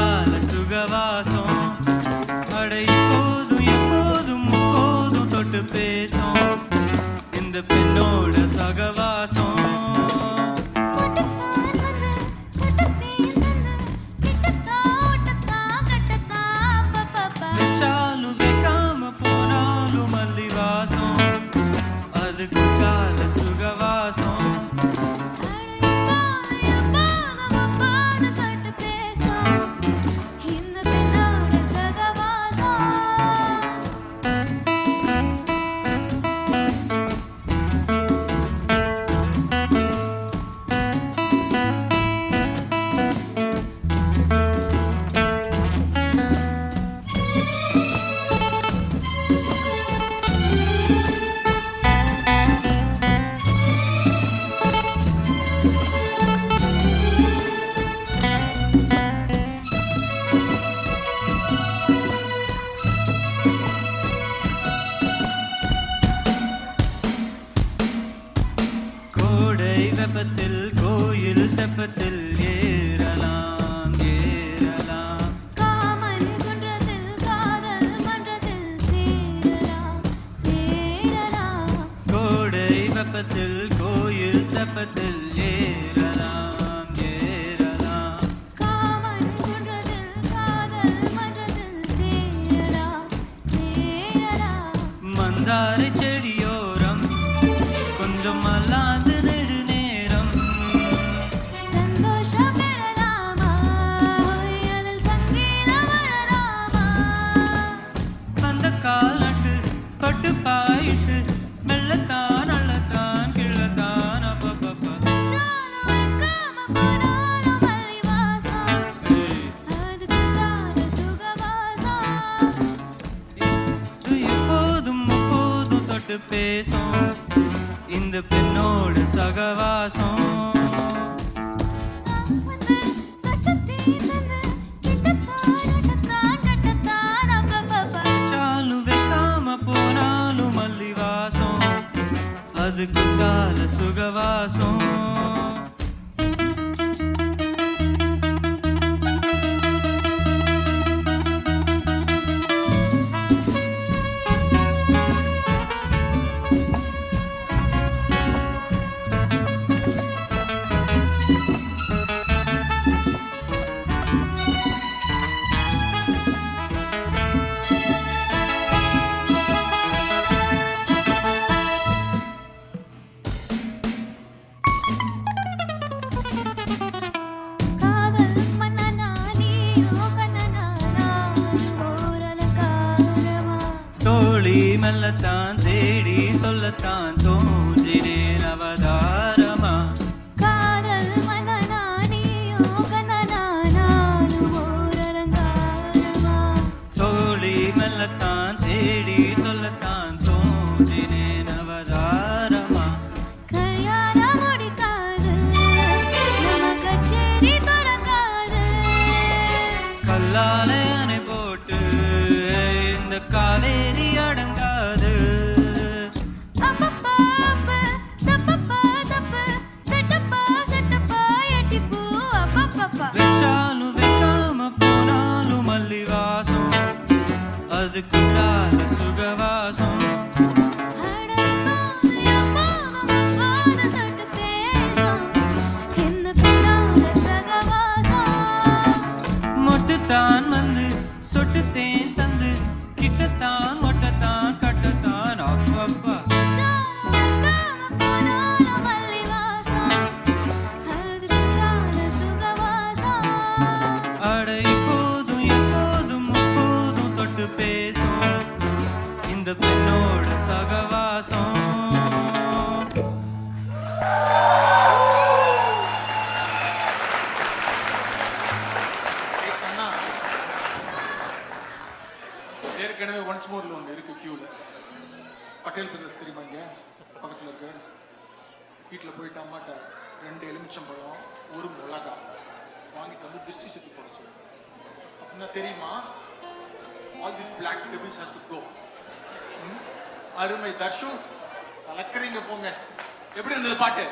கால சுகவாசம் அடை இப்போதும் எப்போதும் முப்போதும் தொட்டு பேசும் இந்த பெண்ணோட சகவாசம் வச்சாலும் வைக்காம போனாலும் மல்லி வாசம் அதுக்கு கால சுகவாசம் கோடை வெப்பத்தில் கோயில் தெப்பத்தில் ஏறலாம் ஏறலாம் காமன் குன்றத்தில் காதல் மன்றத்தில் சேரலாம் சேரலாம் கோடை வெப்பத்தில் கோயில் தெப்பத்தில் ஏறலாம் ஏறலாம் காமன் குன்றத்தில் காதல் மன்றத்தில் சேரலாம் சேரலாம் மந்தாரை செடியோரம் கொஞ்சம் மல்லாந்து நெடு நேரம் சந்தோஷம் பெறலாமா அதில் சங்கீதம் வரலாமா அந்த காலட்டு பட்டு பாயிட்டு மெல்லத்தான் அள்ளத்தான் கிள்ளத்தான் அப்பப்பப்பா சாலும் வைக்காம போனாலும் மல்லி வாசம் அதுக்கு கால சுகவாசம் இது எப்போதும் முப்போதும் தொட்டு பேசும் இந்த பெண்ணோட சகவாசம் சாலு வைக்காம போனாலும் மல்லி வாசம் அதுக்கு கால சுகவாசம் காதல் மன்னனா நீயோ கண்ணனா நான் ஓரலங்காரமா தோழி மெல்லத்தான் தேடி சொல்லத்தான் தோன்றினேன் அவதாரமா காதல் மன்னனா நீயோ கண்ணனா நான் ஓரலங்காரமா தோழி மெல்லத்தான் தேடி சொல்லத்தான் தோன்றினேன் அவதாரமா கல்யாணம் முடிக்காது நம்ம கச்சேரி தொடங்காது கல்லாலே அணை போட்டு இந்த காவேரி அடங்காது அப்பப்பா அப்பு தப்பப்பா தப்பு செட்டப்பா செட்டப்பா எட்டிப்பூ அப்பப்பப்பா வச்சாலும் வைக்காம போனாலும் மல்லி வாசம் அதுக்கு கால சுகவாசம் மொட்டுத்தான் வந்து சொட்டுத்தேன் தந்து கிட்டத்தான் மொட்டத்தான் கட்டத்தான் அப்பப்பா அட இப்போதும் எப்போதும் முப்போதும் தொட்டு பேசும் இந்த பெண்ணோட சகவாசம் அண்ணா ஏற்கனவே ஒன்ஸ் மோர்ல ஒன்று இருக்கு கியூல பட்டேல் பிரதர்ஸ் தெரியுமா இங்க பக்கத்தில் இருக்கு வீட்டில் போயிட்டு அம்மாட்ட 2 எலுமிச்சம்பழம் 1 மிளகா வாங்கிட்டு வந்து திருஷ்டி சுற்றி போட சொல்லு அப்படின்னா தெரியுமா all this black tables has to go அருமை தர்ஷு கலக்கறீங்க போங்க எப்படி இருந்தது பாட்டு